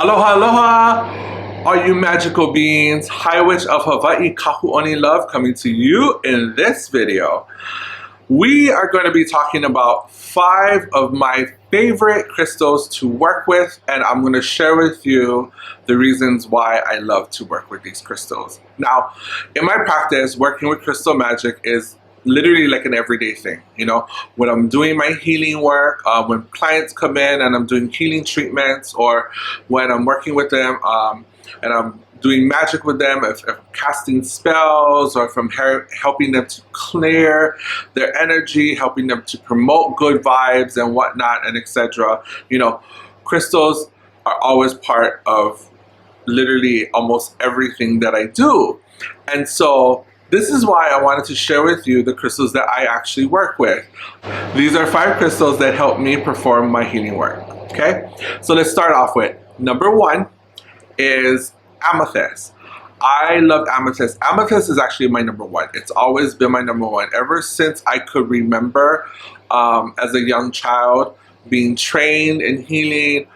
Aloha, aloha, all you magical beings. High Witch of Hawaii, Kahu OniLuv, coming to you in this video. We are going to be talking about 5 of my favorite crystals to work with, and I'm going to share with you the reasons why I love to work with these crystals. Now, in my practice, working with crystal magic is literally like an everyday thing. You know, when I'm doing my healing work, when clients come in and I'm doing healing treatments, or when I'm working with them and I'm doing magic with them, if I'm casting spells, or if I'm helping them to clear their energy, helping them to promote good vibes and whatnot, and etc. You know, crystals are always part of literally almost everything that I do. And so this is why I wanted to share with you the crystals that I actually work with. These are 5 crystals that help me perform my healing work. Okay, so let's start off with number 1 is Amethyst. I love Amethyst. Amethyst is actually my number 1. It's always been my number 1 ever since I could remember, as a young child, being trained in healing,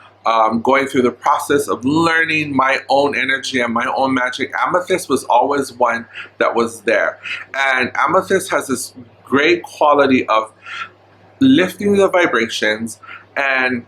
going through the process of learning my own energy and my own magic. Amethyst was always one that was there. And Amethyst has this great quality of lifting the vibrations and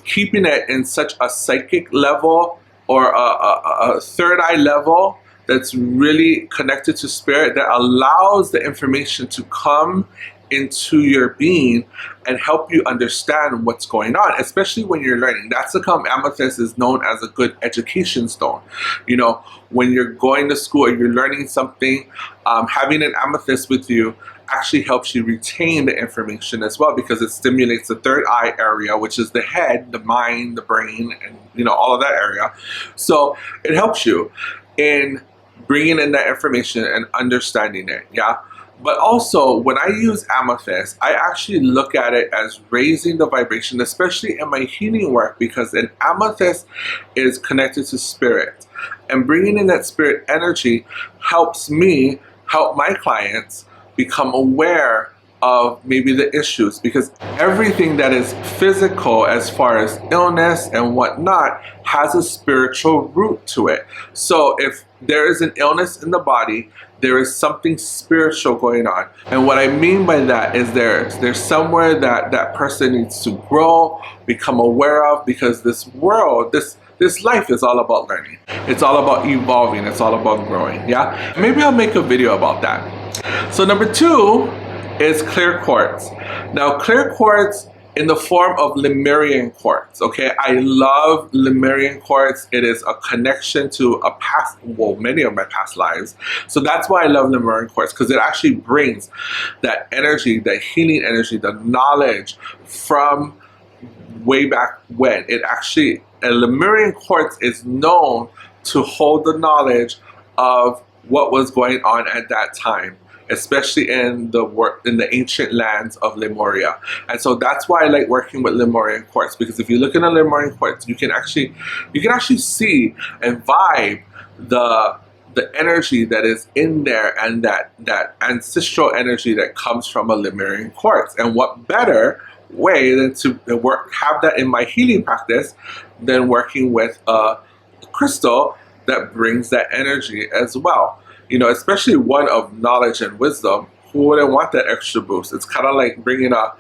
keeping it in such a psychic level, or a third eye level that's really connected to spirit, that allows the information to come into your being and help you understand what's going on, especially when you're learning. That's how Amethyst is known as a good education stone. You know, when you're going to school or you're learning something, having an amethyst with you actually helps you retain the information as well, because it stimulates the third eye area, which is the head, the mind, the brain, and you know, all of that area. So it helps you in bringing in that information and understanding it. Yeah. But also, when I use amethyst, I actually look at it as raising the vibration, especially in my healing work, because an amethyst is connected to spirit, and bringing in that spirit energy helps me help my clients become aware of maybe the issues, because everything that is physical, as far as illness and whatnot, has a spiritual root to it. So if there is an illness in the body, there is something spiritual going on. And what I mean by that is there's somewhere that that person needs to grow, become aware of, because this world, this life is all about learning. It's all about evolving. It's all about growing. Yeah. Maybe I'll make a video about that. So number 2 is clear quartz. Now, clear quartz in the form of Lemurian quartz. Okay, I love Lemurian quartz. It is a connection to a past, well, many of my past lives. So that's why I love Lemurian quartz, because it actually brings that energy, that healing energy, the knowledge from way back when. It actually, a Lemurian quartz is known to hold the knowledge of what was going on at that time, especially in the ancient lands of Lemuria. And so that's why I like working with Lemurian quartz, because if you look at a Lemurian quartz, you can actually see and vibe the energy that is in there, and that ancestral energy that comes from a Lemurian quartz. And what better way than to have that in my healing practice than working with a crystal that brings that energy as well. You know, especially one of knowledge and wisdom. Who wouldn't want that extra boost? It's kind of like bringing a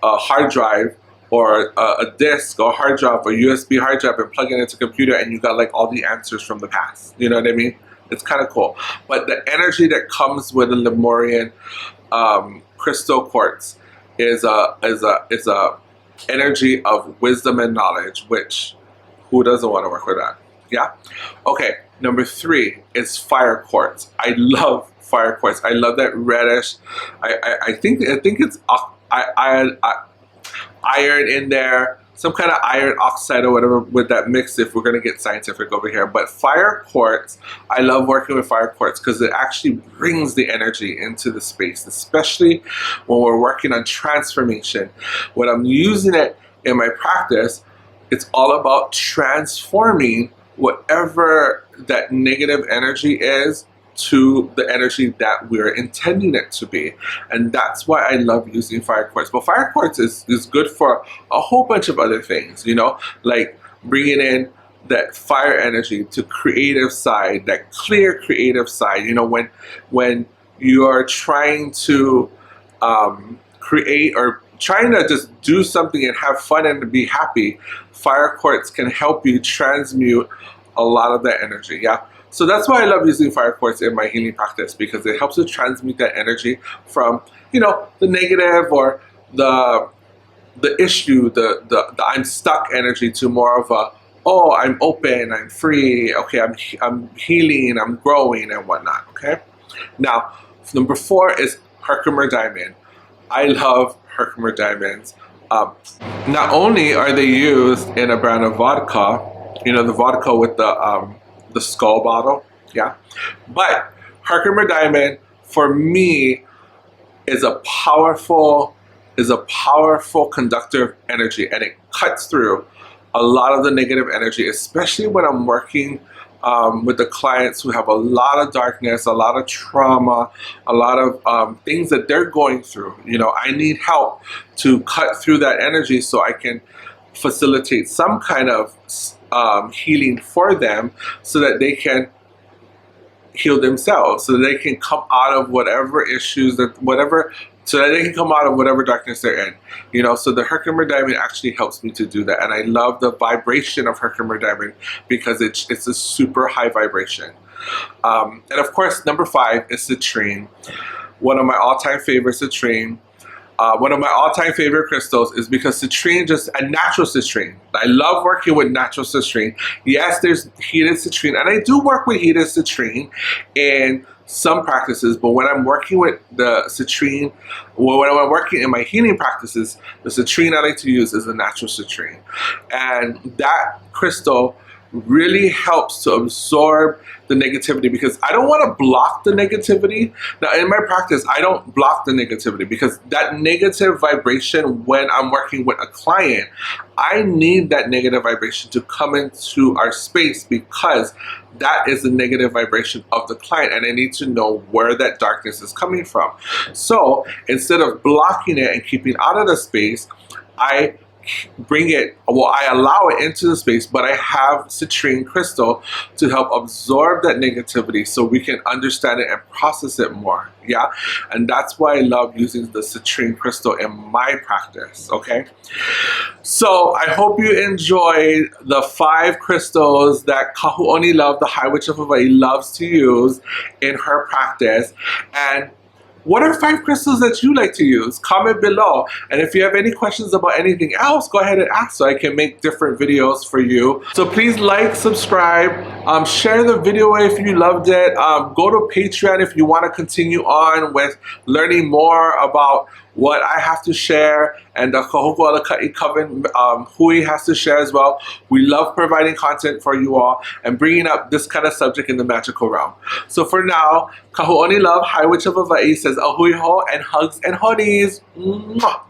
hard drive, or a disk, or hard drive, or USB hard drive, and plugging it into a computer, and you got like all the answers from the past. You know what I mean? It's kind of cool. But the energy that comes with a Lemurian crystal quartz is a energy of wisdom and knowledge, which who doesn't want to work with that? Yeah. Okay. Number 3 is fire quartz. I love fire quartz. I love that reddish. I think it's iron in there, some kind of iron oxide or whatever with that mix, if we're gonna get scientific over here. But fire quartz, I love working with fire quartz because it actually brings the energy into the space, especially when we're working on transformation. When I'm using it in my practice, it's all about transforming whatever that negative energy is to the energy that we're intending it to be. And that's why I love using fire quartz. But fire quartz is good for a whole bunch of other things, you know, like bringing in that fire energy to creative side, that clear creative side. You know, when you are trying to create or trying to just do something and have fun and to be happy, fire quartz can help you transmute a lot of that energy. Yeah. So that's why I love using fire quartz in my healing practice, because it helps to transmute that energy from, you know, the negative or the issue, the I'm stuck energy, to more of a, oh, I'm open, I'm free, okay, I'm healing, I'm growing and whatnot. Okay. Now, number 4 is Herkimer Diamond. I love Herkimer Diamonds. Not only are they used in a brand of vodka, you know, the vodka with the skull bottle, yeah, but Herkimer Diamond for me is a powerful conductor of energy, and it cuts through a lot of the negative energy, especially when I'm working with the clients who have a lot of darkness, a lot of trauma, a lot of things that they're going through. You know, I need help to cut through that energy so I can facilitate some kind of healing for them, so that they can heal themselves, so that they can come out of whatever issues, so that they can come out of whatever darkness they're in. You know, so the Herkimer Diamond actually helps me to do that. And I love the vibration of Herkimer Diamond because it's a super high vibration. And of course, number 5 is Citrine. One of my all-time favorite Citrine. One of my all-time favorite crystals is because Citrine, just a natural Citrine. I love working with natural Citrine. Yes, there's heated Citrine, and I do work with heated Citrine in some practices, but when I'm working with the Citrine, well, when I'm working in my healing practices, the Citrine I like to use is the natural Citrine. And that crystal really helps to absorb the negativity, because I don't want to block the negativity. Now in my practice, I don't block the negativity, because that negative vibration, when I'm working with a client, I need that negative vibration to come into our space, because that is the negative vibration of the client, and I need to know where that darkness is coming from. So instead of blocking it and keeping out of the space, I bring it, well, I allow it into the space, but I have Citrine crystal to help absorb that negativity so we can understand it and process it more. Yeah, and that's why I love using the Citrine crystal in my practice. Okay, so I hope you enjoyed the 5 crystals that Kahu OniLuv, the High Witch of Hawaii, loves to use in her practice. And what are 5 crystals that you like to use? Comment below. And if you have any questions about anything else, go ahead and ask so I can make different videos for you. So please like, subscribe, share the video if you loved it. Go to Patreon if you want to continue on with learning more about what I have to share, and the Kahu OniLuv Coven, Hui has to share as well. We love providing content for you all and bringing up this kind of subject in the magical realm. So for now, Kahu OniLuv, High Witch of Hawaii, says ahui ho and hugs and honeys. Mwah.